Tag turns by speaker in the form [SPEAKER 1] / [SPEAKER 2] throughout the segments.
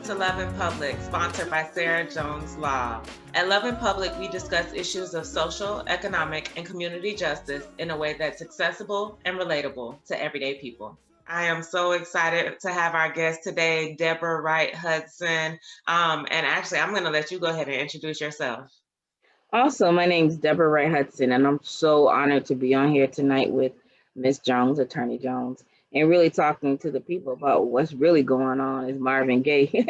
[SPEAKER 1] Welcome to Love in Public, sponsored by Sarah Jones Law. At Love in Public, we discuss issues of social, economic, and community justice in a way that's accessible and relatable to everyday people. I am so excited to have our guest today, Debra Wright-Hudson. And actually, I'm going to let you go ahead and introduce yourself.
[SPEAKER 2] Also, my name is Debra Wright-Hudson, and I'm so honored to be on here tonight with Miss Jones, Attorney Jones, and really talking to the people about what's really going on, as Marvin Gaye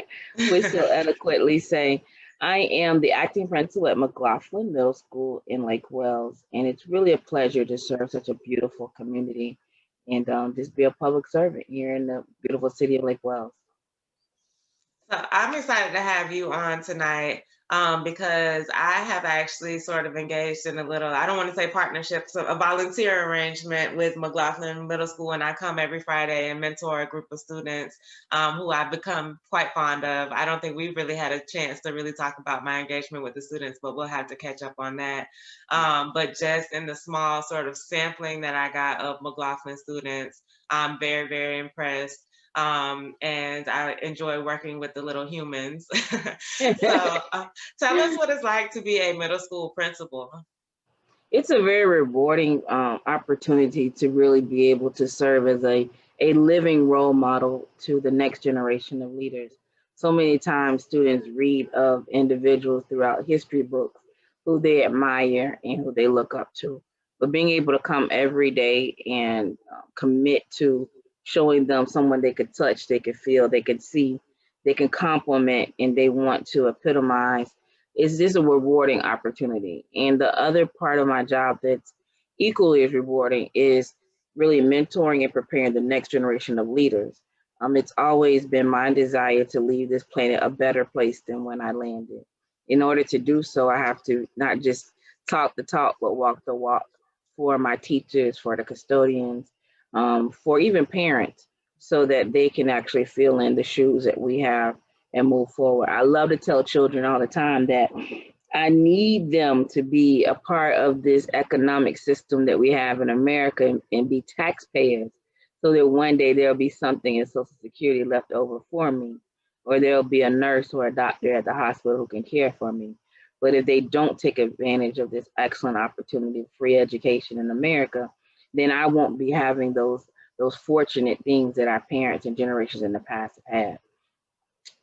[SPEAKER 2] would so eloquently say. I am the acting principal at McLaughlin Middle School in Lake Wells, and it's really a pleasure to serve such a beautiful community and just be a public servant here in the beautiful city of Lake Wells.
[SPEAKER 1] So I'm excited to have you on tonight because I have actually sort of engaged in a little, I don't want to say partnership, so a volunteer arrangement with McLaughlin Middle School. And I come every Friday and mentor a group of students who I've become quite fond of. I don't think we've really had a chance to really talk about my engagement with the students, but we'll have to catch up on that. But just in the small sort of sampling that I got of McLaughlin students, I'm very, very impressed. And I enjoy working with the little humans. So tell us what it's like to be a middle school principal.
[SPEAKER 2] It's a very rewarding opportunity to really be able to serve as a living role model to the next generation of leaders. So many times students read of individuals throughout history books who they admire and who they look up to. But being able to come every day and commit to showing them someone they could touch, they could feel, they could see, they can compliment, and they want to epitomize, it's just a rewarding opportunity. And the other part of my job that's equally as rewarding is really mentoring and preparing the next generation of leaders. It's always been my desire to leave this planet a better place than when I landed. In order to do so, I have to not just talk the talk, but walk the walk for my teachers, for the custodians, for even parents, so that they can actually fill in the shoes that we have and move forward. I love to tell children all the time that I need them to be a part of this economic system that we have in America and be taxpayers so that one day there'll be something in Social Security left over for me, or there'll be a nurse or a doctor at the hospital who can care for me. But if they don't take advantage of this excellent opportunity of free education in America, then I won't be having those fortunate things that our parents and generations in the past have had.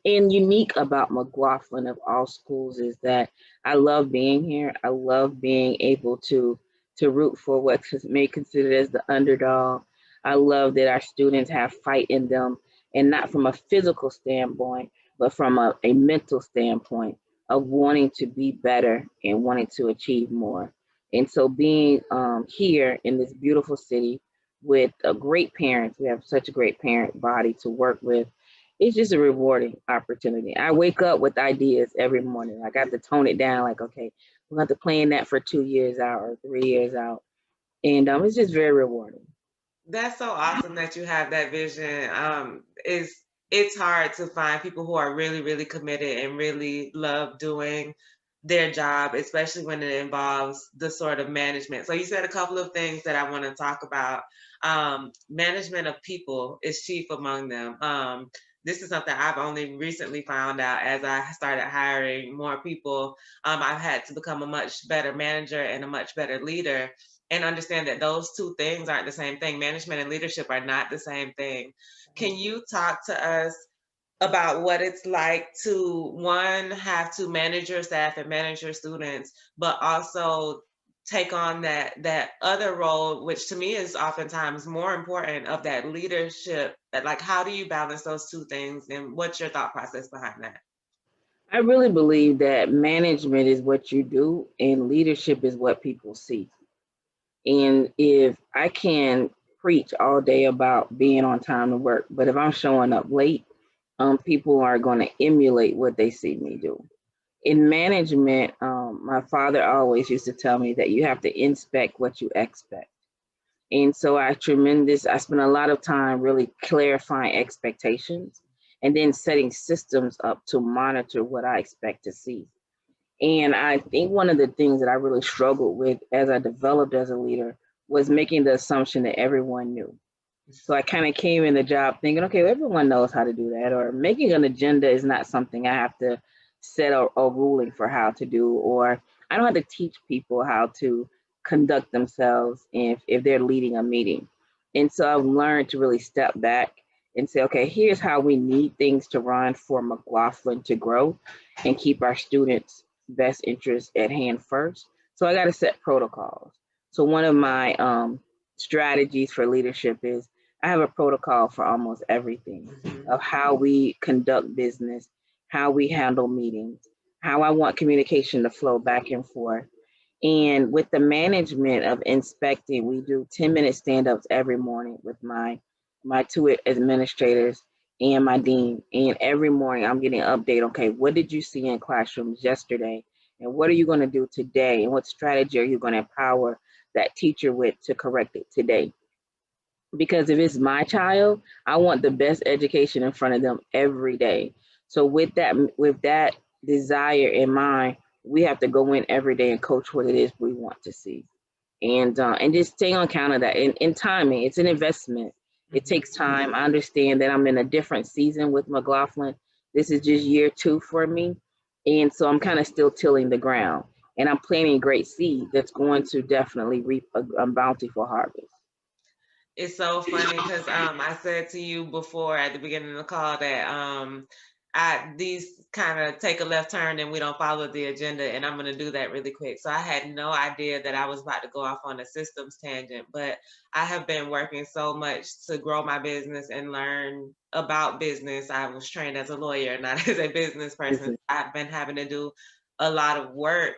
[SPEAKER 2] And unique about McLaughlin of all schools is that I love being here. I love being able to root for what's may considered as the underdog. I love that our students have fight in them, and not from a physical standpoint, but from a mental standpoint of wanting to be better and wanting to achieve more. And so being here in this beautiful city with great parents, we have such a great parent body to work with, it's just a rewarding opportunity. I wake up with ideas every morning. I got to tone it down like, okay, we're going to plan that for 2 years out or 3 years out. And it's just very rewarding.
[SPEAKER 1] That's so awesome that you have that vision. It's hard to find people who are really, really committed and really love doing their job, especially when it involves the sort of management. So you said a couple of things that I want to talk about. Management of people is chief among them. This is something I've only recently found out as I started hiring more people. I've had to become a much better manager and a much better leader, and understand that those two things aren't the same thing. Management and leadership are not the same thing. Can you talk to us about what it's like to, one, have to manage your staff and manage your students, but also take on that other role, which to me is oftentimes more important, of that leadership? Like, how do you balance those two things, and what's your thought process behind that?
[SPEAKER 2] I really believe that management is what you do and leadership is what people see. And if I can preach all day about being on time to work, but if I'm showing up late, people are going to emulate what they see me do. In management, my father always used to tell me that you have to inspect what you expect. And so I spent a lot of time really clarifying expectations and then setting systems up to monitor what I expect to see. And I think one of the things that I really struggled with as I developed as a leader was making the assumption that everyone knew. So I kind of came in the job thinking, okay, well, everyone knows how to do that, or making an agenda is not something I have to set a ruling for how to do, or I don't have to teach people how to conduct themselves if they're leading a meeting. And so I've learned to really step back and say, okay, here's how we need things to run for McLaughlin to grow and keep our students' best interests at hand first. So I got to set protocols. So one of my strategies for leadership is I have a protocol for almost everything of how we conduct business, how we handle meetings, how I want communication to flow back and forth. And with the management of inspecting, we do 10-minute stand-ups every morning with my two administrators and my dean. And every morning I'm getting an update. Okay, what did you see in classrooms yesterday? And what are you going to do today? And what strategy are you going to empower that teacher with to correct it today? Because if it's my child, I want the best education in front of them every day. So with that desire in mind, we have to go in every day and coach what it is we want to see, and just stay on account of that. And timing, it's an investment. It takes time. I understand that I'm in a different season with McLaughlin. This is just year 2 for me, and so I'm kind of still tilling the ground, and I'm planting great seed that's going to definitely reap a bountiful harvest.
[SPEAKER 1] It's so funny because I said to you before at the beginning of the call that these kind of take a left turn and we don't follow the agenda, and I'm going to do that really quick. So I had no idea that I was about to go off on a systems tangent, but I have been working so much to grow my business and learn about business. I was trained as a lawyer, not as a business person. I've been having to do a lot of work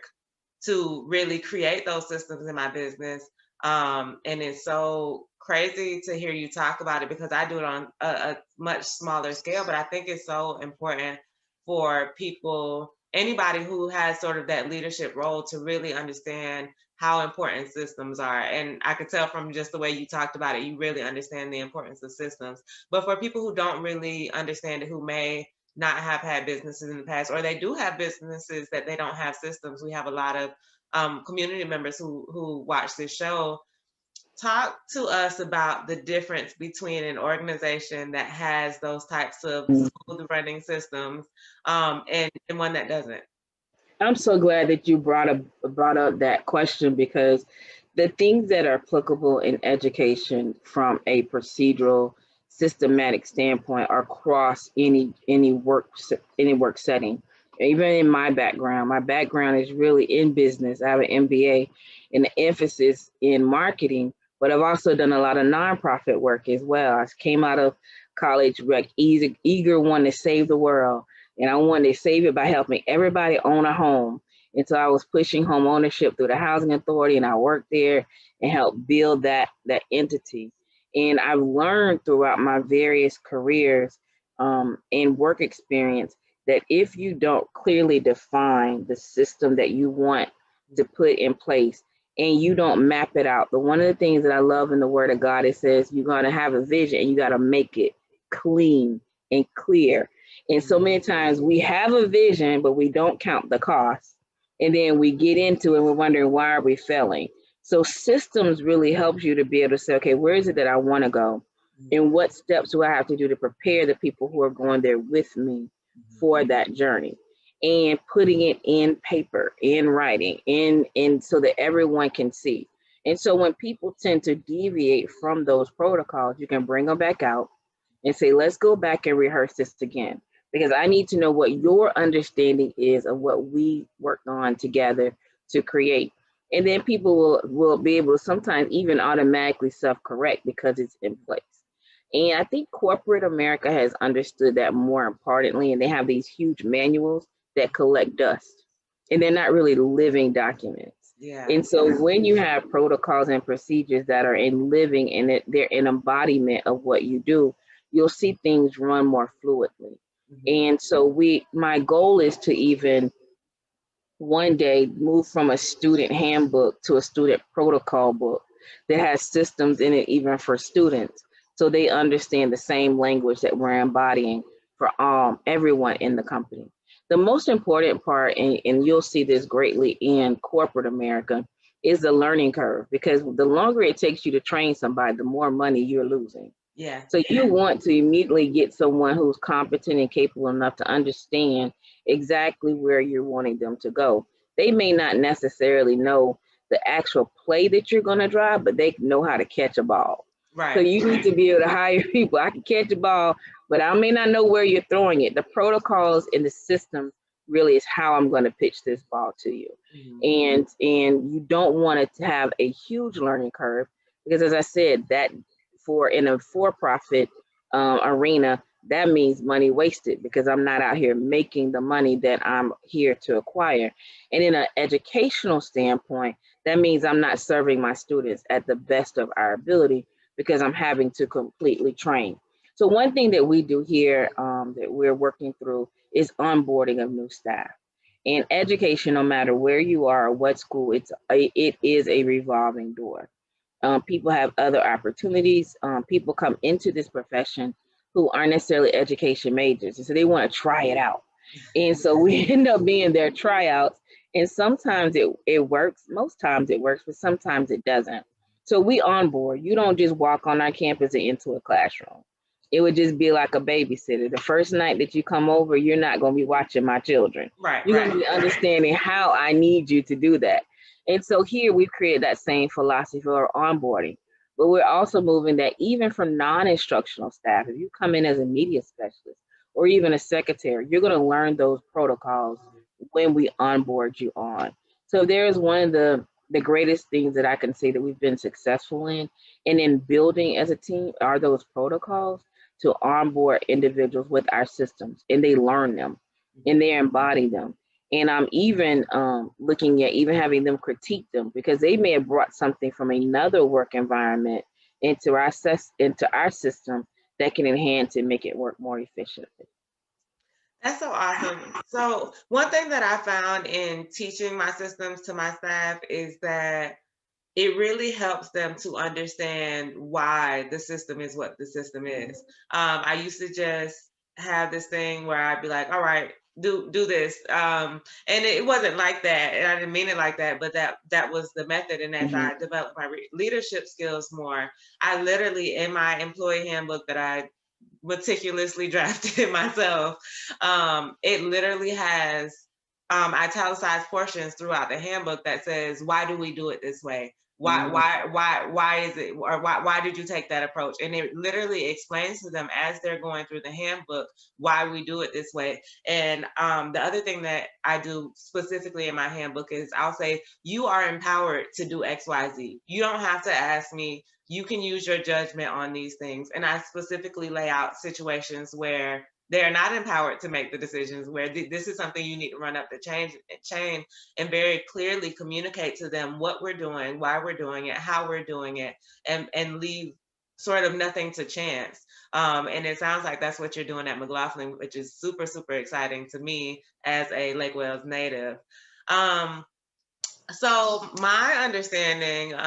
[SPEAKER 1] to really create those systems in my business. And it's so crazy to hear you talk about it because I do it on a much smaller scale, but I think it's so important for people, anybody who has sort of that leadership role, to really understand how important systems are. And I could tell from just the way you talked about it, you really understand the importance of systems. But for people who don't really understand it, who may not have had businesses in the past, or they do have businesses that they don't have systems, we have a lot of community members who watch this show. Talk to us about the difference between an organization that has those types of smooth running systems and one that doesn't.
[SPEAKER 2] I'm so glad that you brought up that question, because the things that are applicable in education from a procedural, systematic standpoint are across any work setting. Even in my background is really in business. I have an MBA and the emphasis in marketing, but I've also done a lot of nonprofit work as well. I came out of college like eager one to save the world, and I wanted to save it by helping everybody own a home. And so I was pushing home ownership through the housing authority, and I worked there and helped build that entity. And I've learned throughout my various careers and work experience that if you don't clearly define the system that you want to put in place and you don't map it out, but one of the things that I love in the Word of God, it says you're going to have a vision and you got to make it clean and clear. And so many times we have a vision, but we don't count the cost. And then we get into it and we're wondering, why are we failing? So systems really helps you to be able to say, okay, where is it that I want to go? And what steps do I have to do to prepare the people who are going there with me for that journey? And putting it in paper, in writing, in so that everyone can see. And so when people tend to deviate from those protocols, you can bring them back out and say, let's go back and rehearse this again, because I need to know what your understanding is of what we worked on together to create. And then people will be able to sometimes even automatically self-correct because it's in place. And I think corporate America has understood that more importantly, and they have these huge manuals that collect dust, and they're not really living documents.
[SPEAKER 1] Yeah.
[SPEAKER 2] And so when you have protocols and procedures that are in living and they're an embodiment of what you do, you'll see things run more fluidly. And so my goal is to even one day move from a student handbook to a student protocol book that has systems in it even for students, so they understand the same language that we're embodying for everyone in the company. The most important part, and you'll see this greatly in corporate America, is the learning curve, because the longer it takes you to train somebody, the more money you're losing.
[SPEAKER 1] Yeah.
[SPEAKER 2] So you want to immediately get someone who's competent and capable enough to understand exactly where you're wanting them to go. They may not necessarily know the actual play that you're going to drive, but they know how to catch a ball. So
[SPEAKER 1] Right.
[SPEAKER 2] you need to be able to hire people. I can catch a ball, but I may not know where you're throwing it. The protocols in the system really is how I'm going to pitch this ball to you.
[SPEAKER 1] Mhm.
[SPEAKER 2] And you don't want it to have a huge learning curve, because as I said, that in a for-profit arena, that means money wasted, because I'm not out here making the money that I'm here to acquire. And in an educational standpoint, that means I'm not serving my students at the best of our ability, because I'm having to completely train. So one thing that we do here that we're working through is onboarding of new staff. And education, no matter where you are or what school, it is a revolving door. People have other opportunities. People come into this profession who aren't necessarily education majors, and so they want to try it out. And so we end up being their tryouts. And sometimes it works, most times it works, but sometimes it doesn't. So we onboard. You don't just walk on our campus and into a classroom. It would just be like a babysitter. The first night that you come over, you're not going to be watching my children.
[SPEAKER 1] Right.
[SPEAKER 2] You're going to be understanding how I need you to do that. And so here we've created that same philosophy for onboarding, but we're also moving that even for non-instructional staff. If you come in as a media specialist or even a secretary, you're going to learn those protocols when we onboard you on. So there is one of the greatest things that I can say that we've been successful in building as a team are those protocols to onboard individuals with our systems, and they learn them and they embody them. And I'm even looking at even having them critique them, because they may have brought something from another work environment into our system that can enhance and make it work more efficiently.
[SPEAKER 1] That's so awesome. So one thing that I found in teaching my systems to my staff is that it really helps them to understand why the system is what the system is. I used to just have this thing where I'd be like, all right, do this. And it wasn't like that. And I didn't mean it like that, but that was the method. And as I developed my leadership skills more, I literally in my employee handbook that I meticulously drafted myself, it literally has italicized portions throughout the handbook that says, why do we do it this way? Why is it, or why did you take that approach? And it literally explains to them as they're going through the handbook why we do it this way. And the other thing that I do specifically in my handbook is I'll say, you are empowered to do XYZ. You don't have to ask me. You can use your judgment on these things. And I specifically lay out situations where they're not empowered to make the decisions, where this is something you need to run up the chain and very clearly communicate to them what we're doing, why we're doing it, how we're doing it, and leave sort of nothing to chance. And it sounds like that's what you're doing at McLaughlin, which is super, super exciting to me as a Lake Wales native. So my understanding, and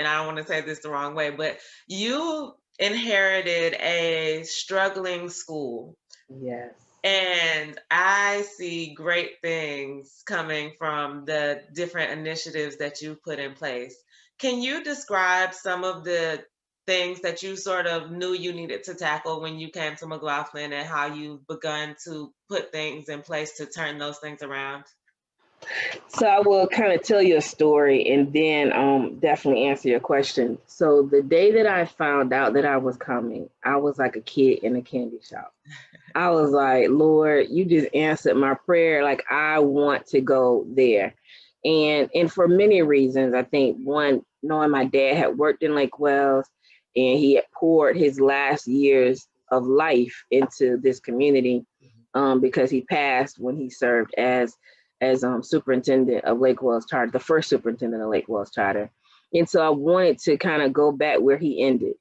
[SPEAKER 1] I don't want to say this the wrong way, but you inherited a struggling school.
[SPEAKER 2] Yes.
[SPEAKER 1] And I see great things coming from the different initiatives that you put in place. Can you describe some of the things that you sort of knew you needed to tackle when you came to McLaughlin, and how you've begun to put things in place to turn those things around?
[SPEAKER 2] So I will kind of tell you a story and then definitely answer your question. So the day that I found out that I was coming, I was like a kid in a candy shop. I was like, Lord, you just answered my prayer. Like, I want to go there. And for many reasons, I think one, knowing my dad had worked in Lake Wales and he had poured his last years of life into this community, because he passed when he served as superintendent of Lake Wales Charter, the first superintendent of Lake Wales Charter. And so I wanted to kind of go back where he ended.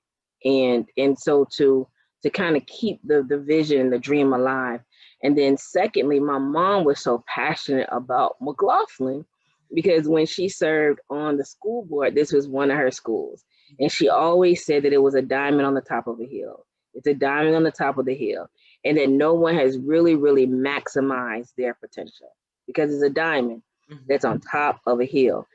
[SPEAKER 2] And so to kind of keep the vision and the dream alive. And then secondly, my mom was so passionate about McLaughlin, because when she served on the school board, this was one of her schools. And she always said that it was a diamond on the top of a hill. It's a diamond on the top of the hill. And that no one has really, really maximized their potential, because it's a diamond that's on top of a hill.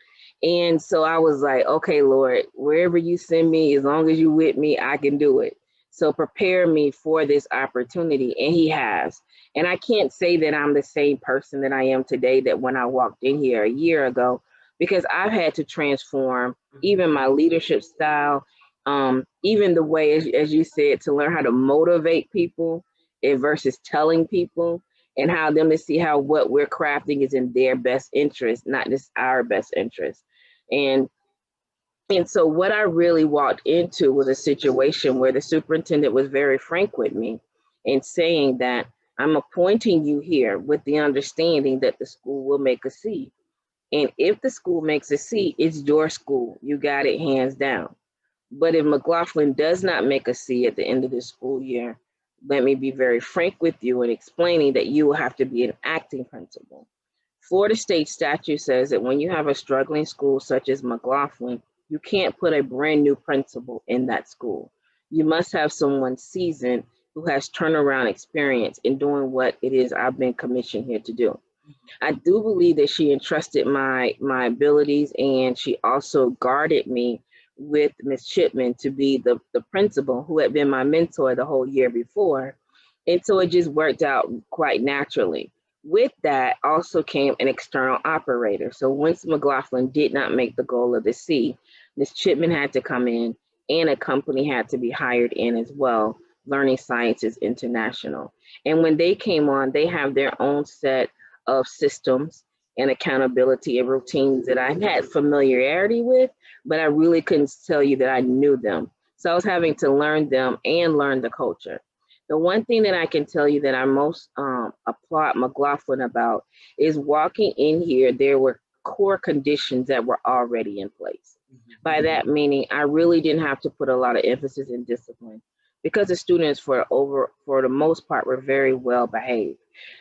[SPEAKER 2] And so I was like, okay, Lord, wherever you send me, as long as you with me, I can do it. So prepare me for this opportunity. And he has. And I can't say that I'm the same person that I am today that when I walked in here a year ago, because I've had to transform even my leadership style, even the way, as you said, to learn how to motivate people versus telling people, and how them to see how what we're crafting is in their best interest, not just our best interest. And and so what I really walked into was a situation where the superintendent was very frank with me in saying that I'm appointing you here with the understanding that the school will make a C. And if the school makes a C, it's your school. You got it hands down. But if McLaughlin does not make a C at the end of the school year, let me be very frank with you in explaining that you will have to be an acting principal. Florida state statute says that when you have a struggling school such as McLaughlin, you can't put a brand new principal in that school. You must have someone seasoned who has turnaround experience in doing what it is I've been commissioned here to do. I do believe that she entrusted my abilities, and she also guarded me with Miss Chipman to be the principal who had been my mentor the whole year before. And so it just worked out quite naturally. With that also came an external operator. So once McLaughlin did not make the goal of the C, Ms. Chipman had to come in, and a company had to be hired in as well, Learning Sciences International. And when they came on, they have their own set of systems and accountability and routines that I had familiarity with, but I really couldn't tell you that I knew them. So I was having to learn them and learn the culture. The one thing that I can tell you that I most applaud McLaughlin about is walking in here, there were core conditions that were already in place. By that meaning, I really didn't have to put a lot of emphasis in discipline because the students for the most part were very well behaved.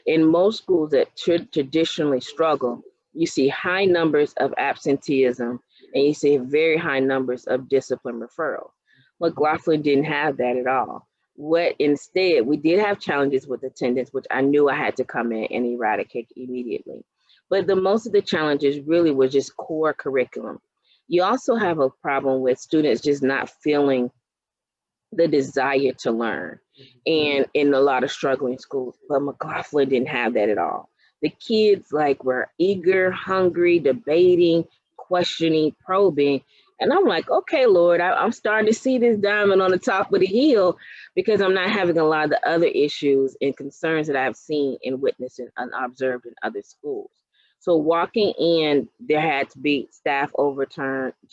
[SPEAKER 2] In most schools that traditionally struggle, you see high numbers of absenteeism and you see very high numbers of discipline referrals. McLaughlin didn't have that at all. What instead, we did have challenges with attendance, which I knew I had to come in and eradicate immediately. But the most of the challenges really was just core curriculum. You also have a problem with students just not feeling the desire to learn, and in a lot of struggling schools, but McLaughlin didn't have that at all. The kids were eager, hungry, debating, questioning, probing. And I'm like, okay, Lord, I'm starting to see this diamond on the top of the hill, because I'm not having a lot of the other issues and concerns that I've seen and witnessed and observed in other schools. So walking in, there had to be staff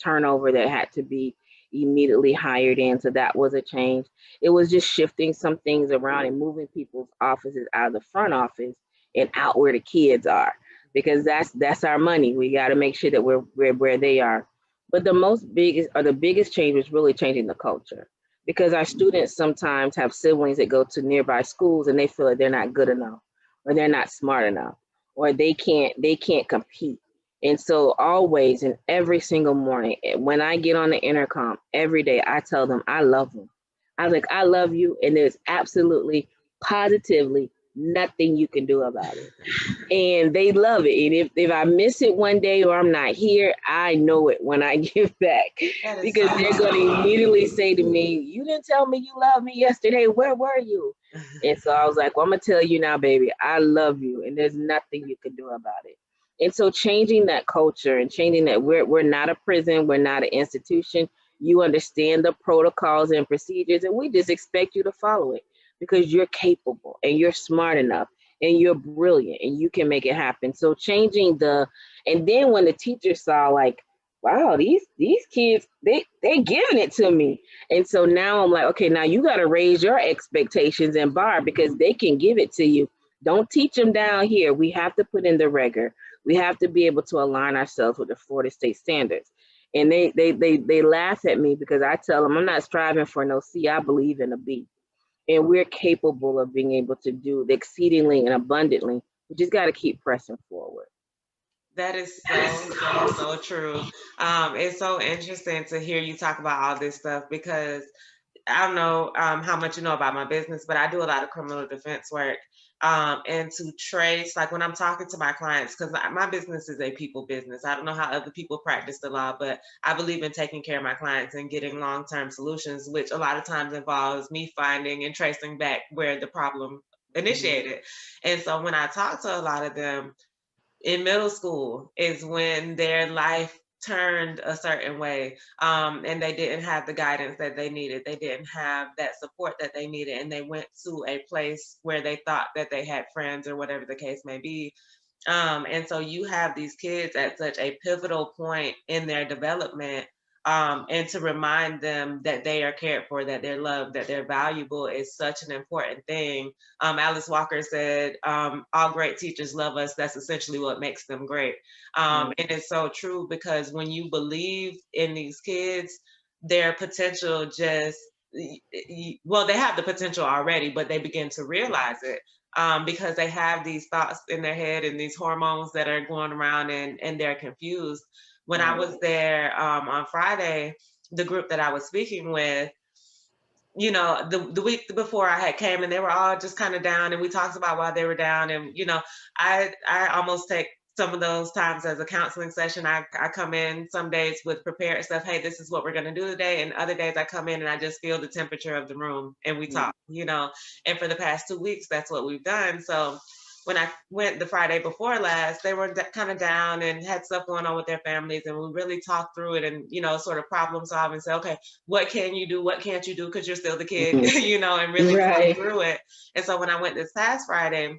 [SPEAKER 2] turnover that had to be immediately hired in. So that was a change. It was just shifting some things around and moving people's offices out of the front office and out where the kids are, because that's our money. We got to make sure that we're where they are. But the biggest change was really changing the culture, because our students sometimes have siblings that go to nearby schools and they feel like they're not good enough, or they're not smart enough, or they can't compete. And so always and every single morning, when I get on the intercom every day, I tell them I love them. I was like, I love you, and there's absolutely, positively nothing you can do about it. And they love it. And if I miss it one day or I'm not here, I know it when I get back, because they're going to immediately say to me, you didn't tell me you loved me yesterday. Where were you? And so I was like, well, I'm going to tell you now, baby, I love you, and there's nothing you can do about it. And so changing that culture and changing that we're not a prison, we're not an institution. You understand the protocols and procedures, and we just expect you to follow it because you're capable and you're smart enough and you're brilliant and you can make it happen. So changing and then when the teachers saw wow, these kids, they're giving it to me. And so now I'm like, okay, now you got to raise your expectations and bar, because they can give it to you. Don't teach them down here. We have to put in the rigor. We have to be able to align ourselves with the Florida state standards. And they laugh at me because I tell them I'm not striving for no C, I believe in a B. And we're capable of being able to do the exceedingly and abundantly. We just got to keep pressing forward.
[SPEAKER 1] That is so true. It's so interesting to hear you talk about all this stuff, because I don't know how much you know about my business, but I do a lot of criminal defense work. and to trace, like when I'm talking to my clients, because my business is a people business. I don't know how other people practice the law, but I believe in taking care of my clients and getting long-term solutions, which a lot of times involves me finding and tracing back where the problem initiated. And so when I talk to a lot of them, in middle school is when their life turned a certain way, and they didn't have the guidance that they needed. They didn't have that support that they needed, and they went to a place where they thought that they had friends or whatever the case may be. And so you have these kids at such a pivotal point in their development, and to remind them that they are cared for, that they're loved, that they're valuable is such an important thing. Alice Walker said, all great teachers love us. That's essentially what makes them great. And it's so true, because when you believe in these kids, their potential just, well, they have the potential already, but they begin to realize it. Because they have these thoughts in their head and these hormones that are going around, and they're confused. When I was there on Friday, the group that I was speaking with, you know, the week before I had came, and they were all just kind of down, and we talked about why they were down. And, you know, I almost take some of those times as a counseling session. I come in some days with prepared stuff. Hey, this is what we're going to do today. And other days I come in and I just feel the temperature of the room and we talk, you know, and for the past 2 weeks, that's what we've done. So when I went the Friday before last, they were kind of down and had stuff going on with their families. And we really talked through it and, you know, sort of problem solve and say, okay, what can you do? What can't you do? Because you're still the kid, you know, and really talk through it. And so when I went this past Friday,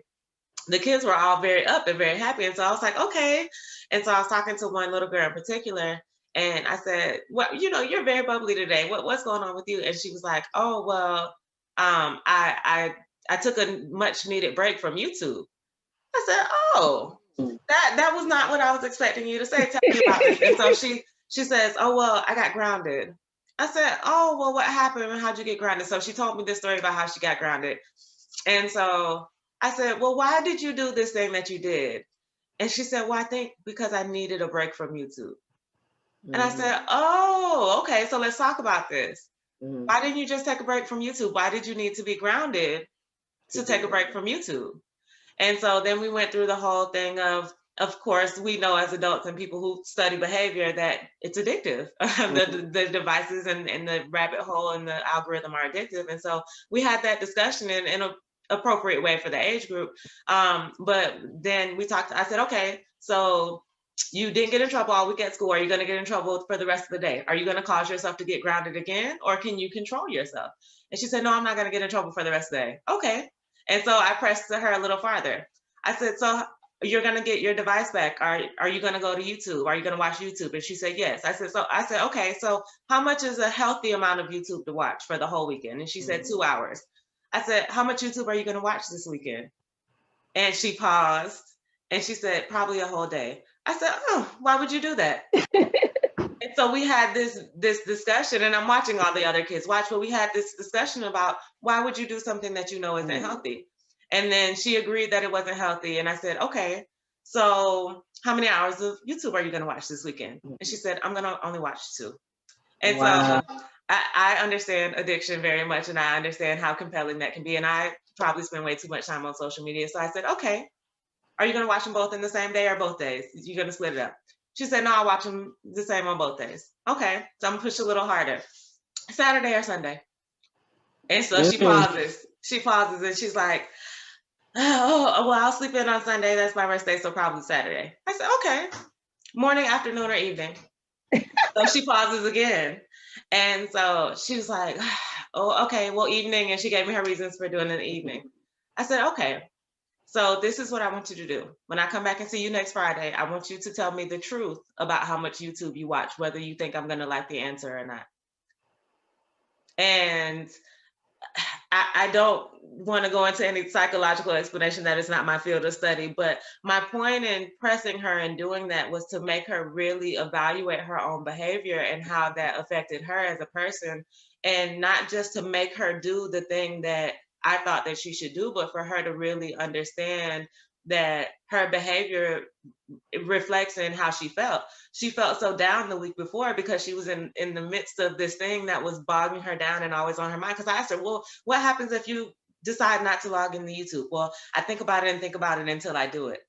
[SPEAKER 1] the kids were all very up and very happy. And so I was like, okay. And so I was talking to one little girl in particular, and I said, well, you know, you're very bubbly today. What's going on with you? And she was like, oh, well, I took a much needed break from YouTube. I said, oh, that was not what I was expecting you to say. Tell me about this. And so she says, oh, well, I got grounded. I said, oh, well, what happened and how'd you get grounded? So she told me this story about how she got grounded. And so I said, well, why did you do this thing that you did? And she said, well, I think because I needed a break from YouTube. And I said, oh, okay, so let's talk about this. Why didn't you just take a break from YouTube? Why did you need to be grounded to take a break from YouTube? And so then we went through the whole thing of course, we know as adults and people who study behavior that it's addictive. The devices and the rabbit hole and the algorithm are addictive. And so we had that discussion in an appropriate way for the age group. But then we talked, I said, okay, so you didn't get in trouble all week at school. Are you going to get in trouble for the rest of the day? Are you going to cause yourself to get grounded again? Or can you control yourself? And she said, no, I'm not going to get in trouble for the rest of the day. Okay. And so I pressed to her a little farther. I said, so you're going to get your device back. Are you going to go to YouTube? Are you going to watch YouTube? And she said, yes. I said, okay, so how much is a healthy amount of YouTube to watch for the whole weekend? And she said 2 hours. I said, how much YouTube are you going to watch this weekend? And she paused and she said, probably a whole day. I said, oh, why would you do that? And so we had this discussion, and I'm watching all the other kids watch, but we had this discussion about why would you do something that you know isn't healthy? And then she agreed that it wasn't healthy. And I said, okay, so how many hours of YouTube are you going to watch this weekend? And she said, I'm going to only watch 2. And so I understand addiction very much, and I understand how compelling that can be. And I probably spend way too much time on social media. So I said, okay, are you going to watch them both in the same day or both days? You're going to split it up? She said, no, I'll watch them the same on both days. Okay, so I'm going to push a little harder. Saturday or Sunday? And so she pauses. She pauses and she's like, oh, well, I'll sleep in on Sunday. That's my rest day, so probably Saturday. I said, okay, morning, afternoon, or evening? So she pauses again. And so she was like, oh, okay, well, evening. And she gave me her reasons for doing it in the evening. I said, okay, so this is what I want you to do. When I come back and see you next Friday, I want you to tell me the truth about how much YouTube you watch, whether you think I'm going to like the answer or not. And I don't want to go into any psychological explanation. That is not my field of study. But my point in pressing her and doing that was to make her really evaluate her own behavior and how that affected her as a person, and not just to make her do the thing that I thought that she should do, but for her to really understand that her behavior reflects in how she felt. She felt so down the week before because she was in the midst of this thing that was bogging her down and always on her mind. Because I asked her, well, what happens if you decide not to log into YouTube? Well, I think about it and think about it until I do it.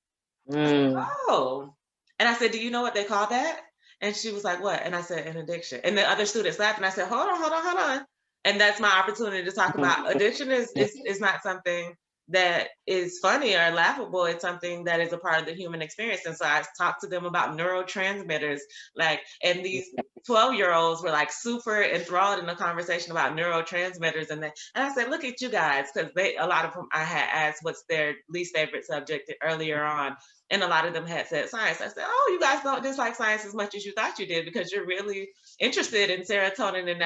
[SPEAKER 2] Mm.
[SPEAKER 1] Oh. And I said, do you know what they call that? And she was like, what? And I said, an addiction. And the other students laughed, and I said, hold on. And that's my opportunity to talk about addiction is not something that is funny or laughable. It's something that is a part of the human experience. And so I talked to them about neurotransmitters, like, and these 12-year-olds were like super enthralled in the conversation about neurotransmitters. And I said, look at you guys, because a lot of them, I had asked what's their least favorite subject earlier on. And a lot of them had said science. I said, oh, you guys don't dislike science as much as you thought you did, because you're really interested in serotonin and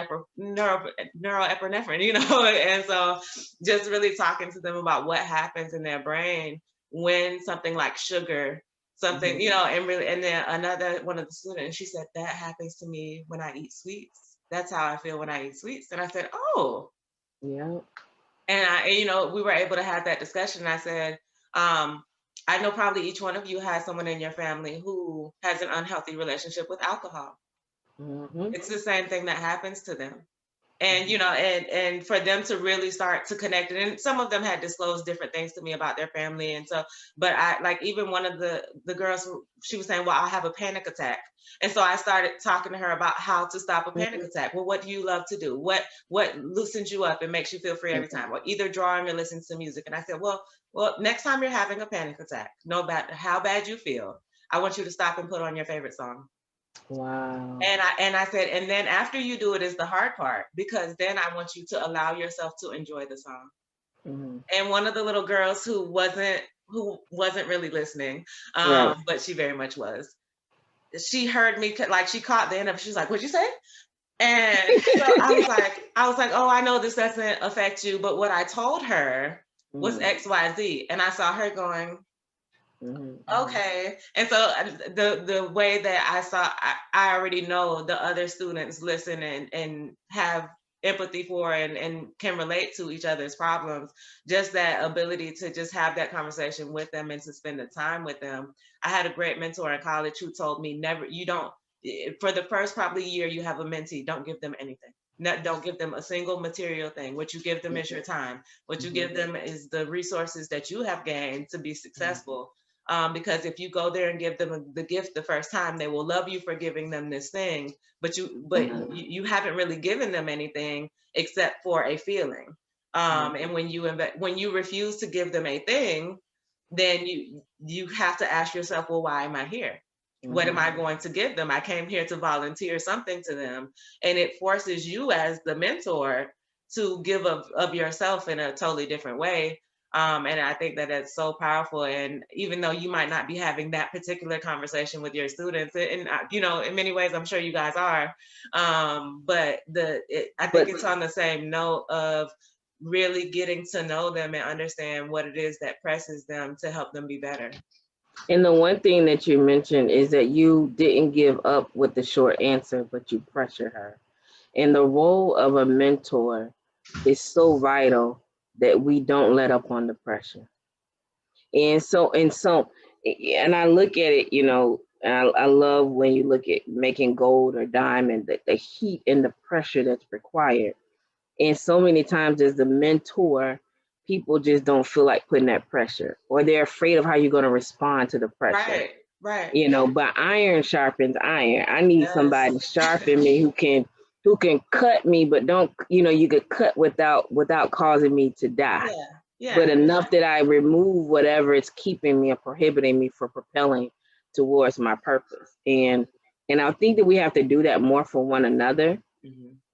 [SPEAKER 1] neuroepinephrine, you know? And so just really talking to them about what happens in their brain when something like sugar, something, you know, and then another one of the students, she said, that happens to me when I eat sweets. That's how I feel when I eat sweets. And I said, oh.
[SPEAKER 2] Yeah.
[SPEAKER 1] And you know, we were able to have that discussion. And I said, I know probably each one of you has someone in your family who has an unhealthy relationship with alcohol. It's the same thing that happens to them. And, you know, and for them to really start to connect, and some of them had disclosed different things to me about their family. And so, but I, like, even one of the girls, she was saying, well, I'll have a panic attack. And so I started talking to her about how to stop a panic attack. Well, what do you love to do? What loosens you up and makes you feel free every time? Well, either drawing or listening to music. And I said, well, next time you're having a panic attack, no matter how bad you feel, I want you to stop and put on your favorite song.
[SPEAKER 2] Wow.
[SPEAKER 1] And I said, and then after you do it is the hard part, because then I want you to allow yourself to enjoy the song. And one of the little girls who wasn't really listening, but she very much was, she heard me, like, she caught the end of it. She was like, what'd you say? And so I was like, oh, I know this doesn't affect you, but what I told her was X, Y, Z. And I saw her going, okay. And so the way that I saw, I already know the other students listen and have empathy for and can relate to each other's problems. Just that ability to just have that conversation with them and to spend the time with them. I had a great mentor in college who told me, for the first probably year you have a mentee, don't give them anything. Don't give them a single material thing. What you give them is your time. What you give them is the resources that you have gained to be successful. Because if you go there and give them the gift the first time, they will love you for giving them this thing, but you haven't really given them anything except for a feeling. And when you refuse to give them a thing, then you have to ask yourself, well, why am I here? What am I going to give them? I came here to volunteer something to them. And it forces you as the mentor to give of yourself in a totally different way. And I think that that's so powerful. And even though you might not be having that particular conversation with your students, and you know, in many ways, I'm sure you guys are, but I think it's on the same note of really getting to know them and understand what it is that presses them to help them be better.
[SPEAKER 2] And the one thing that you mentioned is that you didn't give up with the short answer, but you pressure her. And the role of a mentor is so vital that we don't let up on the pressure. And I look at it, you know, and I love when you look at making gold or diamond, the heat and the pressure that's required. And so many times as the mentor, people just don't feel like putting that pressure, or they're afraid of how you're going to respond to the pressure.
[SPEAKER 1] Right.
[SPEAKER 2] You know, but iron sharpens iron. I need somebody to sharpen me who can cut me, but don't, you know, you could cut without causing me to die. But enough that I remove whatever is keeping me or prohibiting me from propelling towards my purpose. And I think that we have to do that more for one another.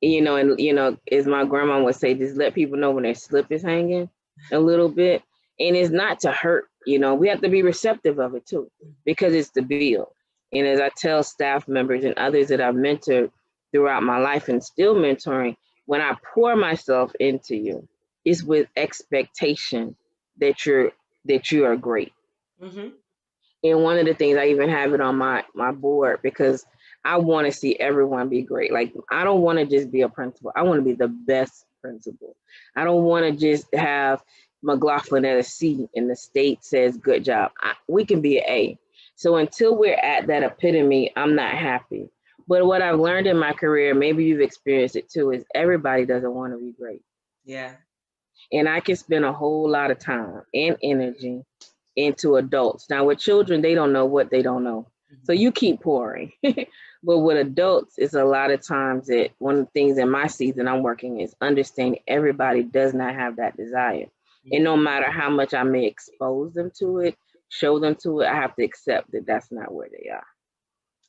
[SPEAKER 2] You know, and you know, as my grandma would say, just let people know when their slip is hanging a little bit. And it's not to hurt, you know, we have to be receptive of it too, because it's the build. And as I tell staff members and others that I've mentored throughout my life and still mentoring, when I pour myself into you, it's with expectation that you are great. And one of the things, I even have it on my board, because I want to see everyone be great. Like, I don't want to just be a principal. I want to be the best principal. I don't want to just have McLaughlin at a C and the state says, good job. We can be an A. So until we're at that epitome, I'm not happy. But what I've learned in my career, maybe you've experienced it too, is everybody doesn't want to be great.
[SPEAKER 1] Yeah.
[SPEAKER 2] And I can spend a whole lot of time and energy into adults. Now with children, they don't know what they don't know. So you keep pouring. But with adults, it's a lot of times that one of the things in my season I'm working is understanding everybody does not have that desire. And no matter how much I may expose them to it, show them to it, I have to accept that that's not where they are.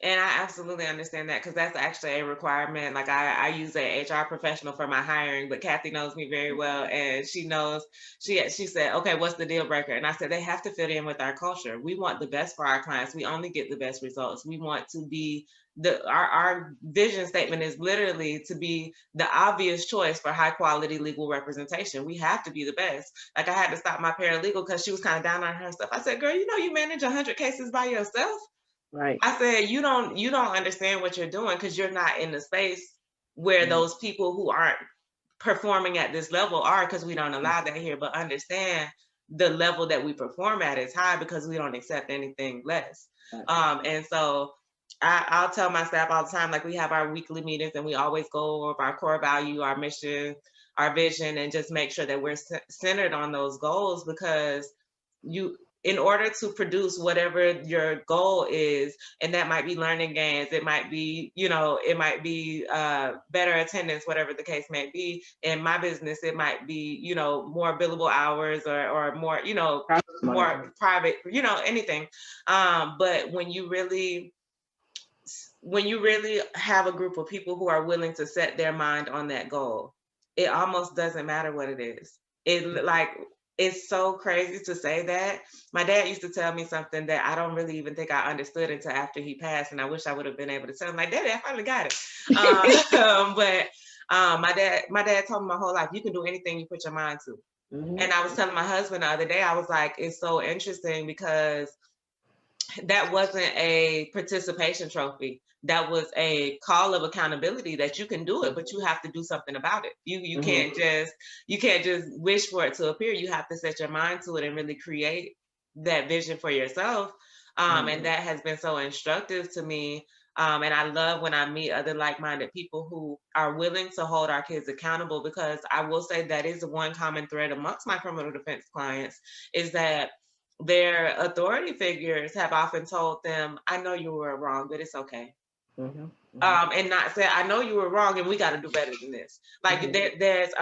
[SPEAKER 1] And I absolutely understand that, because that's actually a requirement. Like I use a HR professional for my hiring, but Kathy knows me very well, and she knows, she said, okay, what's the deal breaker? And I said, they have to fit in with our culture. We want the best for our clients. We only get the best results. We want to be our vision statement is literally to be the obvious choice for high quality legal representation. We have to be the best. Like I had to stop my paralegal because she was kind of down on her stuff. I said, girl, you manage 100 cases by yourself.
[SPEAKER 2] Right.
[SPEAKER 1] I said, you don't understand what you're doing, because you're not in the space where those people who aren't performing at this level are, because we don't allow that here. But understand the level that we perform at is high because we don't accept anything less. And so I'll tell my staff all the time, like we have our weekly meetings and we always go over our core value, our mission, our vision, and just make sure that we're centered on those goals, because in order to produce whatever your goal is, and that might be learning gains, it might be, better attendance, whatever the case may be. In my business, it might be, more billable hours or more, more private, anything. But when you really have a group of people who are willing to set their mind on that goal, it almost doesn't matter what it is. It's so crazy to say that. My dad used to tell me something that I don't really even think I understood until after he passed, and I wish I would have been able to tell him, like, Daddy, I finally got it. But my dad told me my whole life, you can do anything you put your mind to. And I was telling my husband the other day, I was like, it's so interesting because that wasn't a participation trophy. That was a call of accountability that you can do it, but you have to do something about it. You can't just wish for it to appear. You have to set your mind to it and really create that vision for yourself. And that has been so instructive to me. And I love when I meet other like-minded people who are willing to hold our kids accountable, because I will say that is one common thread amongst my criminal defense clients, is that their authority figures have often told them, I know you were wrong, but it's okay. And not say, I know you were wrong and we got to do better than this. Like there's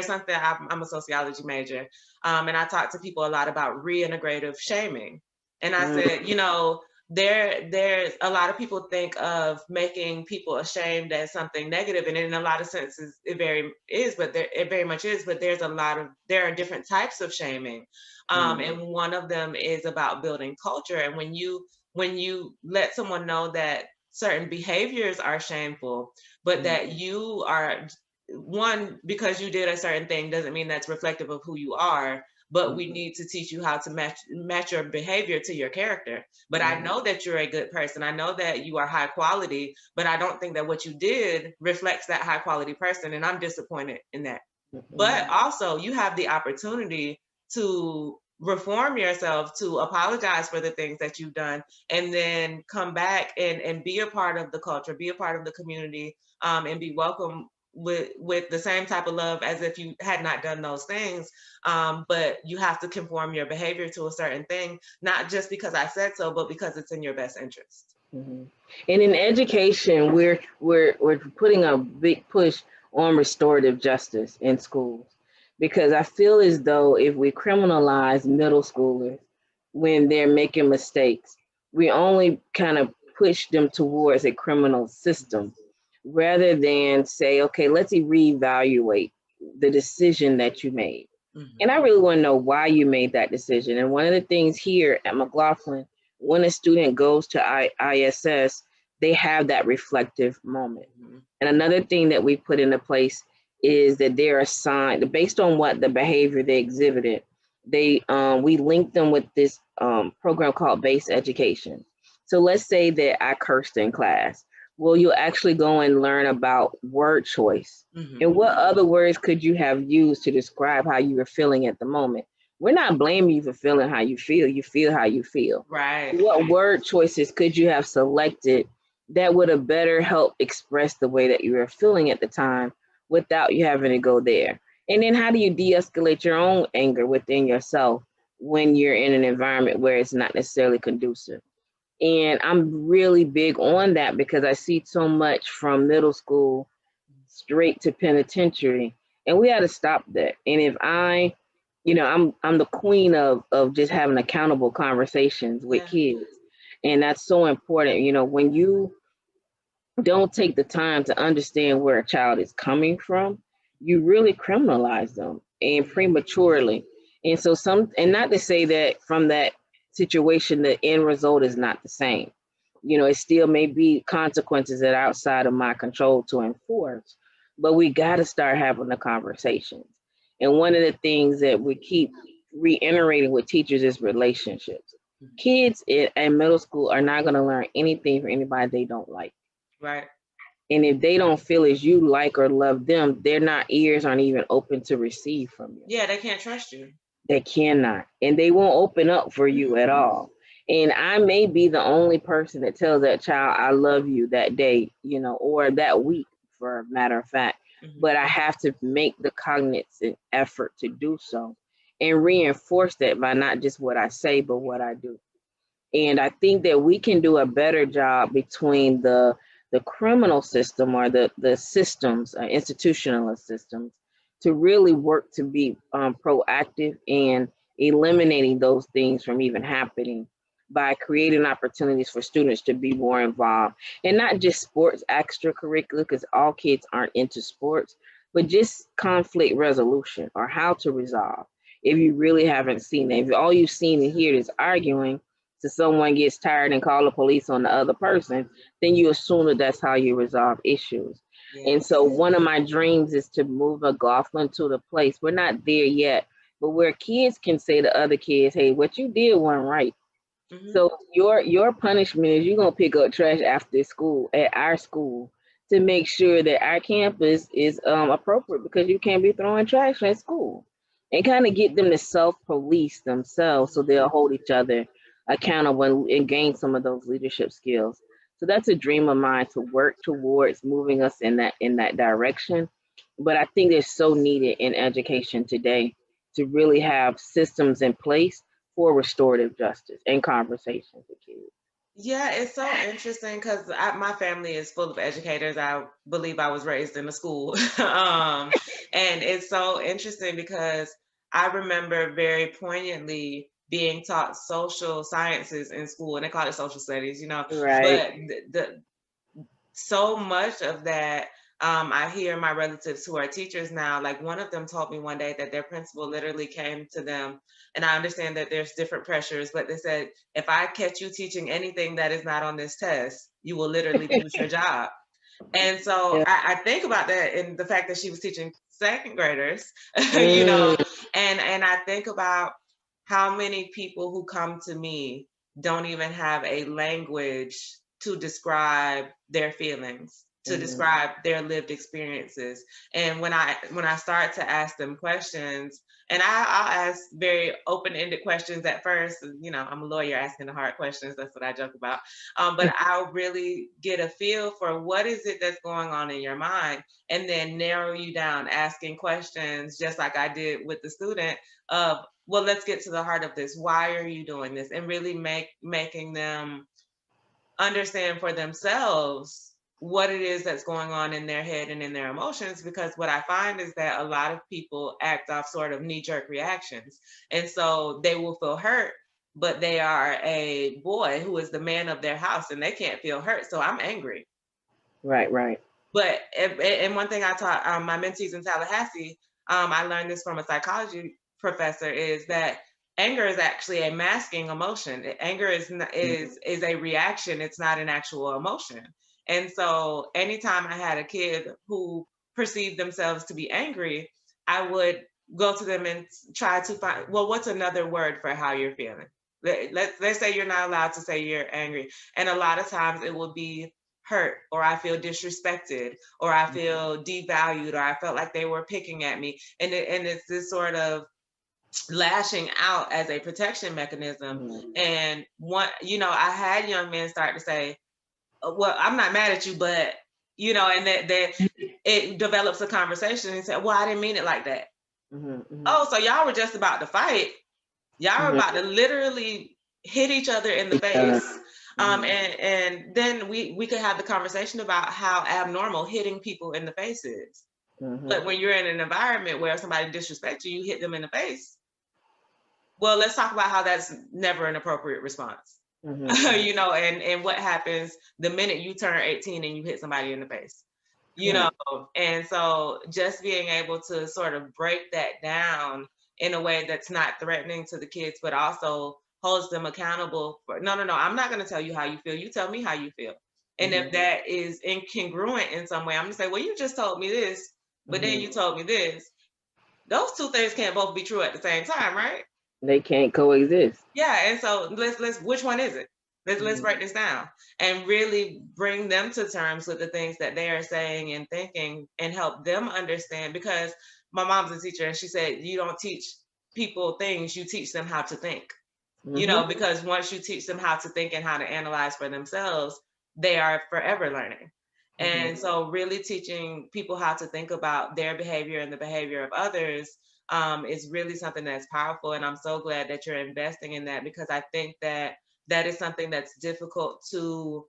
[SPEAKER 1] something, I'm a sociology major, and I talk to people a lot about reintegrative shaming. And I said, there's a lot of people think of making people ashamed as something negative, and in a lot of senses it very much is, but there are different types of shaming. And one of them is about building culture. And when you let someone know that certain behaviors are shameful, but that you are, one, because you did a certain thing doesn't mean that's reflective of who you are, but we need to teach you how to match your behavior to your character. But I know that you're a good person. I know that you are high quality, but I don't think that what you did reflects that high quality person, and I'm disappointed in that. But also you have the opportunity to reform yourself, to apologize for the things that you've done, and then come back and be a part of the culture, be a part of the community, and be welcome with the same type of love as if you had not done those things. But you have to conform your behavior to a certain thing, not just because I said so, but because it's in your best interest.
[SPEAKER 2] And in education, we're putting a big push on restorative justice in schools, because I feel as though if we criminalize middle schoolers when they're making mistakes, we only kind of push them towards a criminal system, rather than say, okay, let's reevaluate the decision that you made. And I really want to know why you made that decision. And one of the things here at McLaughlin, when a student goes to ISS, they have that reflective moment. And another thing that we put into place is that they're assigned, based on what the behavior they exhibited, we link them with this program called base education. So let's say that I cursed in class. Well, you'll actually go and learn about word choice. And what other words could you have used to describe how you were feeling at the moment? We're not blaming you for feeling how you feel how you feel.
[SPEAKER 1] Right.
[SPEAKER 2] What word choices could you have selected that would have better helped express the way that you were feeling at the time without you having to go there? And then how do you de-escalate your own anger within yourself when you're in an environment where it's not necessarily conducive? And I'm really big on that because I see so much from middle school straight to penitentiary, and we got to stop that. And if I'm the queen of just having accountable conversations with
[SPEAKER 1] Yeah.
[SPEAKER 2] kids, and that's so important. When you don't take the time to understand where a child is coming from, you really criminalize them and prematurely. And so and not to say that from that situation, the end result is not the same. It still may be consequences that are outside of my control to enforce, but we got to start having the conversations. And one of the things that we keep reiterating with teachers is relationships. Kids in middle school are not going to learn anything from anybody they don't like.
[SPEAKER 1] Right.
[SPEAKER 2] And if they don't feel as you like or love them, their ears aren't even open to receive from you.
[SPEAKER 1] Yeah, they can't trust you.
[SPEAKER 2] They cannot. And they won't open up for you at all. And I may be the only person that tells that child, I love you that day, or that week, for a matter of fact. But I have to make the cognizant effort to do so and reinforce that by not just what I say, but what I do. And I think that we can do a better job between the criminal system or the systems, institutionalist systems, to really work to be proactive and eliminating those things from even happening by creating opportunities for students to be more involved, and not just sports extracurricular, because all kids aren't into sports, but just conflict resolution or how to resolve. If you really haven't seen it, if all you've seen and heard is arguing, to someone gets tired and call the police on the other person, then you assume that that's how you resolve issues.
[SPEAKER 1] Yes.
[SPEAKER 2] And so one of my dreams is to move McLaughlin to the place, we're not there yet, but where kids can say to other kids, hey, what you did wasn't right. So your punishment is you're going to pick up trash after school at our school to make sure that our campus is appropriate, because you can't be throwing trash at school. And kind of get them to self-police themselves so they'll hold each other accountable and gain some of those leadership skills. So that's a dream of mine, to work towards moving us in that direction. But I think it's so needed in education today to really have systems in place for restorative justice and conversations with kids.
[SPEAKER 1] Yeah, it's so interesting because my family is full of educators. I believe I was raised in a school. And it's so interesting because I remember very poignantly being taught social sciences in school, and they call it social studies,
[SPEAKER 2] Right.
[SPEAKER 1] but so much of that, I hear my relatives who are teachers now, like one of them told me one day that their principal literally came to them, and I understand that there's different pressures, but they said, if I catch you teaching anything that is not on this test, you will literally lose your job. And so
[SPEAKER 2] Yeah.
[SPEAKER 1] I think about that, and the fact that she was teaching second graders,
[SPEAKER 2] Mm.
[SPEAKER 1] and I think about how many people who come to me don't even have a language to describe their feelings, to describe their lived experiences. And when I start to ask them questions, and I'll ask very open-ended questions at first, I'm a lawyer asking the hard questions, that's what I joke about. But I'll really get a feel for what is it that's going on in your mind, and then narrow you down, asking questions just like I did with the student of, well, let's get to the heart of this. Why are you doing this? And really making them understand for themselves what it is that's going on in their head and in their emotions. Because what I find is that a lot of people act off sort of knee-jerk reactions. And so they will feel hurt, but they are a boy who is the man of their house and they can't feel hurt. So I'm angry.
[SPEAKER 2] Right.
[SPEAKER 1] But and one thing I taught my mentees in Tallahassee, I learned this from a psychology professor, is that anger is actually a masking emotion. Anger is a reaction. It's not an actual emotion. And so anytime I had a kid who perceived themselves to be angry, I would go to them and try to find, well, what's another word for how you're feeling? Let's say you're not allowed to say you're angry. And a lot of times it will be hurt, or I feel disrespected, or I feel devalued, or I felt like they were picking at me. And it's this sort of lashing out as a protection mechanism. And I had young men start to say, well, I'm not mad at you, but and that it develops a conversation and say, well, I didn't mean it like that. Oh, so y'all were just about to fight. Y'all were about to literally hit each other in the face. And then we could have the conversation about how abnormal hitting people in the face is. But when you're in an environment where somebody disrespects you, you hit them in the face. Well, let's talk about how that's never an appropriate response. You know, and what happens the minute you turn 18 and you hit somebody in the face, you know. And so just being able to sort of break that down in a way that's not threatening to the kids, but also holds them accountable for, no, I'm not going to tell you how you feel. You tell me how you feel. And if that is incongruent in some way, I'm going to say, well, you just told me this, but then you told me this. Those two things can't both be true at the same time, right?
[SPEAKER 2] They can't coexist.
[SPEAKER 1] Yeah, and so let's which one is it? Let's break this down and really bring them to terms with the things that they are saying and thinking, and help them understand. Because my mom's a teacher, and she said, you don't teach people things, you teach them how to think. You know, because once you teach them how to think and how to analyze for themselves, they are forever learning. And so really teaching people how to think about their behavior and the behavior of others is really something that's powerful. And I'm so glad that you're investing in that, because I think that that is something that's difficult to,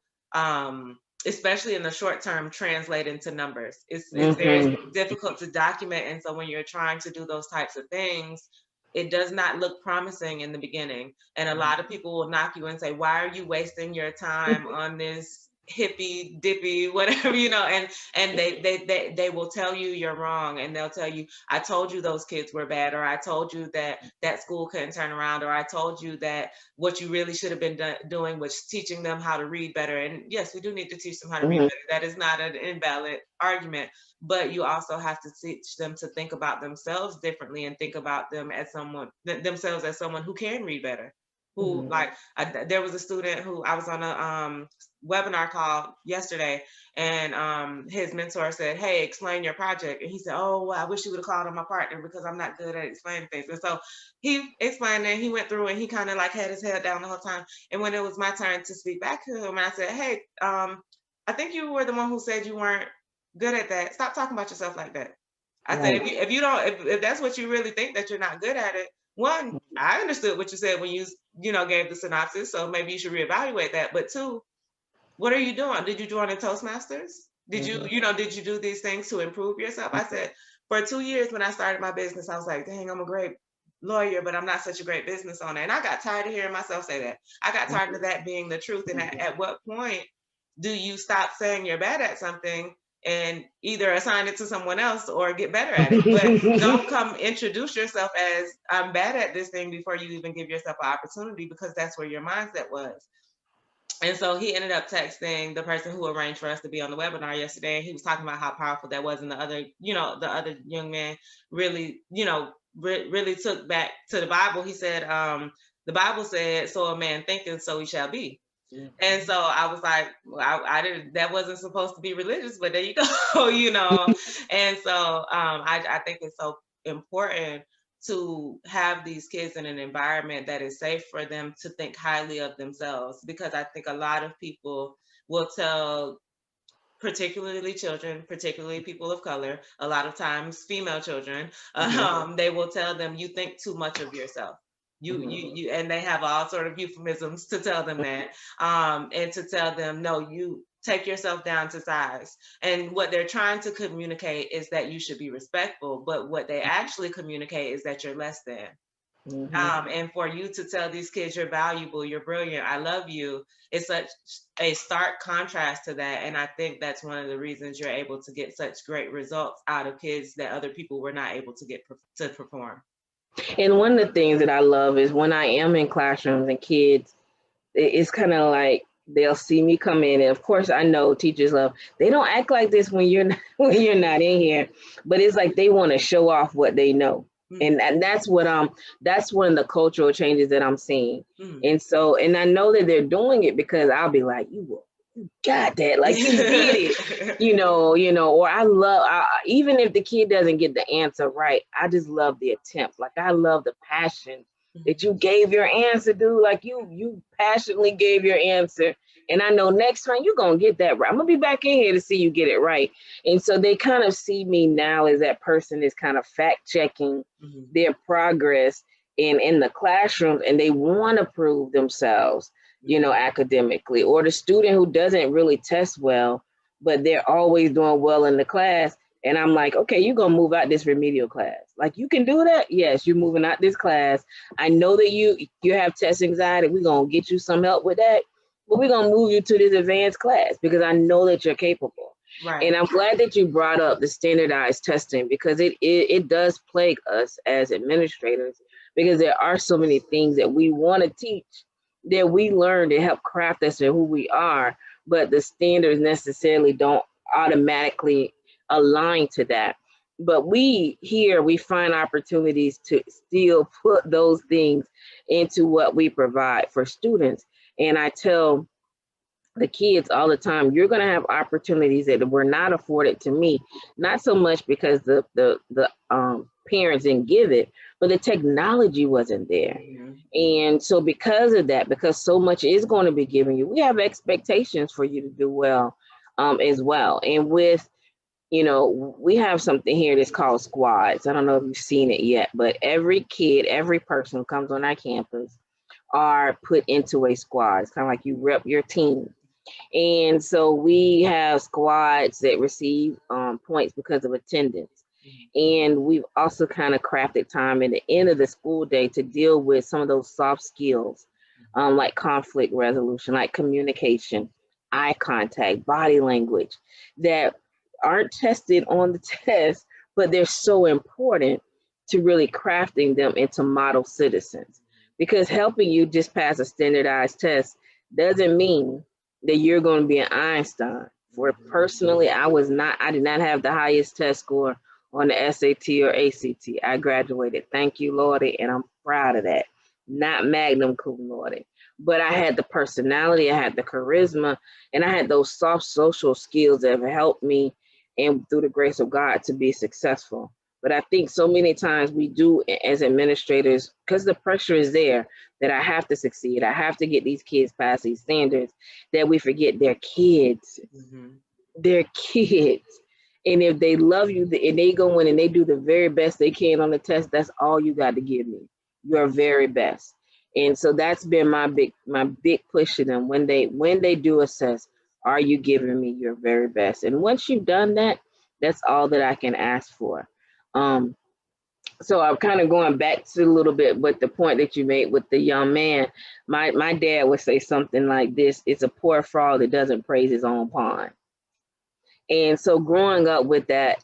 [SPEAKER 1] especially in the short term, translate into numbers. It's very difficult to document. And so when you're trying to do those types of things, it does not look promising in the beginning. And a lot of people will knock you and say, why are you wasting your time on this hippy dippy whatever, you know, and they will tell you you're wrong, and they'll tell you, I told you those kids were bad, or I told you that school couldn't turn around, or I told you that what you really should have been doing was teaching them how to read better. And yes, we do need to teach them how to read better. That is not an invalid argument, but you also have to teach them to think about themselves differently, and think about them as themselves as someone who can read better. Who there was a student who I was on a webinar call yesterday, and his mentor said, hey, explain your project. And he said, oh, well, I wish you would have called on my partner, because I'm not good at explaining things. And so he explained, and he went through, and he kind of like had his head down the whole time. And when it was my turn to speak back to him, I said, hey, I think you were the one who said you weren't good at that. Stop talking about yourself like that. I said, if that's what you really think, that you're not good at it, one, I understood what you said when you gave the synopsis, so maybe you should reevaluate that. But two, what are you doing? Did you join in Toastmasters? Did did you do these things to improve yourself? I said, for 2 years when I started my business, I was like, dang, I'm a great lawyer, but I'm not such a great business owner. And I got tired of hearing myself say that. I got tired of that being the truth. And at what point do you stop saying you're bad at something and either assign it to someone else or get better at it? But don't come introduce yourself as, I'm bad at this thing, before you even give yourself an opportunity, because that's where your mindset was. And so he ended up texting the person who arranged for us to be on the webinar yesterday, and he was talking about how powerful that was. And the other young man really, really took back to the Bible. He said, the Bible said, so a man thinketh, so he shall be. And so I was like, well, I didn't, that wasn't supposed to be religious, but there you go, And so I think it's so important to have these kids in an environment that is safe for them to think highly of themselves, because I think a lot of people will tell, particularly children, particularly people of color, a lot of times female children, they will tell them, you think too much of yourself. You and they have all sort of euphemisms to tell them that, and to tell them, no, you take yourself down to size. And what they're trying to communicate is that you should be respectful, but what they actually communicate is that you're less than. And for you to tell these kids you're valuable, you're brilliant, I love you, it's such a stark contrast to that. And I think that's one of the reasons you're able to get such great results out of kids that other people were not able to get to perform.
[SPEAKER 2] And one of the things that I love is when I am in classrooms and kids, it's kind of like they'll see me come in, and of course I know teachers love, they don't act like this when you're not in here, but it's like they want to show off what they know. And that's what that's one of the cultural changes that I'm seeing. And so, and I know that they're doing it because I'll be like, you got that, like you did it, or I love, even if the kid doesn't get the answer right, I just love the attempt. Like I love the passion that you gave your answer, dude. Like you passionately gave your answer, And I know next time you're going to get that right. I'm going to be back in here to see you get it right. And so they kind of see me now as that person is kind of fact checking their progress in the classroom, and they want to prove themselves, you know, academically. Or the student who doesn't really test well, but they're always doing well in the class. And I'm like, okay, you're going to move out this remedial class. Like, you can do that? Yes, you're moving out this class. I know that you have test anxiety. We're going to get you some help with that. But we're going to move you to this advanced class because I know that you're capable. Right. And I'm glad that you brought up the standardized testing, because it does plague us as administrators, because there are so many things that we want to teach that we learn to help craft us and who we are, but the standards necessarily don't automatically align to that. But we find opportunities to still put those things into what we provide for students. And I tell the kids all the time, you're going to have opportunities that were not afforded to me, not so much because the parents didn't give it, but the technology wasn't there. And so because of that, because so much is going to be given you, we have expectations for you to do well as well. And with, you know, we have something here that's called squads. I don't know if you've seen it yet, but every kid, every person who comes on our campus are put into a squad. It's kind of like you rep your team. And so we have squads that receive points because of attendance. And we've also kind of crafted time at the end of the school day to deal with some of those soft skills, like conflict resolution, like communication, eye contact, body language, that aren't tested on the test, but they're so important to really crafting them into model citizens. Because helping you just pass a standardized test doesn't mean that you're going to be an Einstein. For personally, I did not have the highest test score on the SAT or ACT. I graduated, thank you, Lordy, and I'm proud of that. Not magna cum laude, but I had the personality, I had the charisma, and I had those soft social skills that have helped me, and through the grace of God, to be successful. But I think so many times we do as administrators, because the pressure is there, that I have to succeed, I have to get these kids past these standards, that we forget they're kids. They're kids. And if they love you and they go in and they do the very best they can on the test, that's all you got to give me, your very best. And so that's been my big push to them. When they do assess, are you giving me your very best? And once you've done that, that's all that I can ask for. So I'm kind of going back to a little bit, but the point that you made with the young man, my dad would say something like this: it's a poor frog that doesn't praise his own pond. And so growing up with that,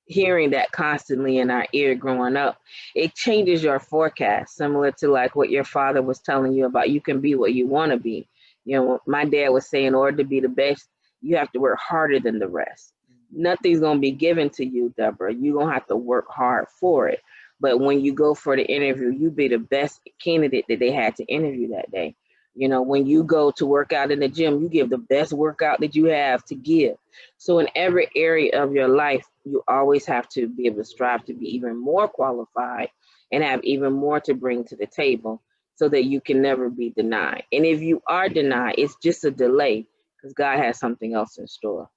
[SPEAKER 2] hearing that constantly in our ear growing up, it changes your forecast, similar to like what your father was telling you about, you can be what you want to be. You know, my dad was saying, in order to be the best, you have to work harder than the rest. Nothing's going to be given to you, Debra. You're going to have to work hard for it. But when you go for the interview, you be the best candidate that they had to interview that day. You know, when you go to work out in the gym, you give the best workout that you have to give. So in every area of your life, you always have to be able to strive to be even more qualified and have even more to bring to the table, so that you can never be denied. And if you are denied, it's just a delay, because God has something else in store.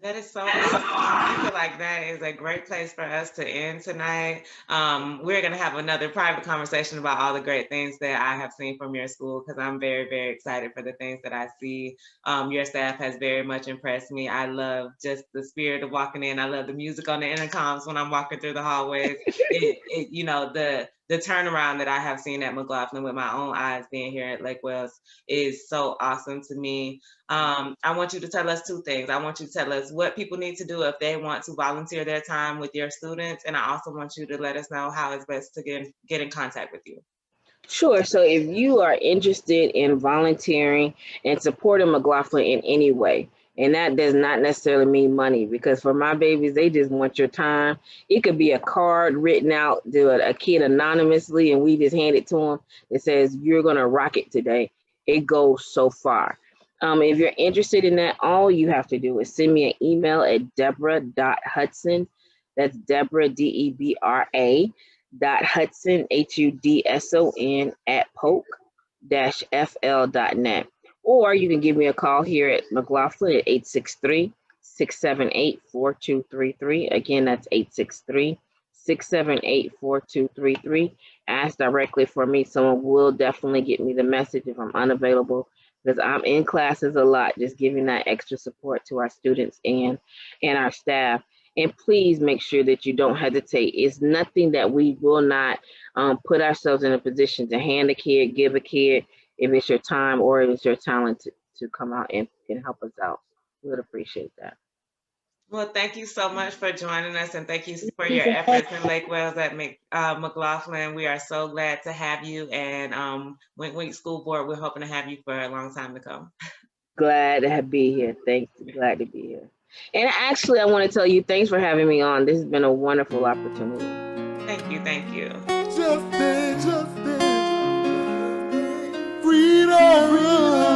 [SPEAKER 1] That is so awesome. I feel like that is a great place for us to end tonight. We're going to have another private conversation about all the great things that I have seen from your school, because I'm very, very excited for the things that I see. Your staff has very much impressed me. I love just the spirit of walking in. I love the music on the intercoms when I'm walking through the hallways. You know, the turnaround that I have seen at McLaughlin with my own eyes, being here at Lake Wells, is so awesome to me. I want you to tell us two things. I want you to tell us what people need to do if they want to volunteer their time with your students. And I also want you to let us know how it's best to get in contact with you.
[SPEAKER 2] Sure. So if you are interested in volunteering and supporting McLaughlin in any way, and that does not necessarily mean money, because for my babies, they just want your time. It could be a card written out to a kid anonymously, and we just hand it to them that says, you're going to rock it today. It goes so far. If you're interested in that, all you have to do is send me an email at Debra.Hudson. That's Debra, Debra. .Hudson, Hudson @ Polk fl.net. Or you can give me a call here at McLaughlin at 863-678-4233. Again, that's 863-678-4233. Ask directly for me. Someone will definitely get me the message if I'm unavailable, because I'm in classes a lot, just giving that extra support to our students and our staff. And please make sure that you don't hesitate. It's nothing that we will not put ourselves in a position to hand a kid, give a kid, if it's your time or if it's your talent to come out and help us out. We would appreciate that.
[SPEAKER 1] Well, thank you so much for joining us, and thank you for your efforts in Lake Wales at McLaughlin. We are so glad to have you, and Wink Wink School Board, we're hoping to have you for a long time to come.
[SPEAKER 2] Glad to be here. Thanks. Glad to be here. And actually, I want to tell you, thanks for having me on. This has been a wonderful opportunity.
[SPEAKER 1] Thank you. Thank you.
[SPEAKER 3] Just freedom.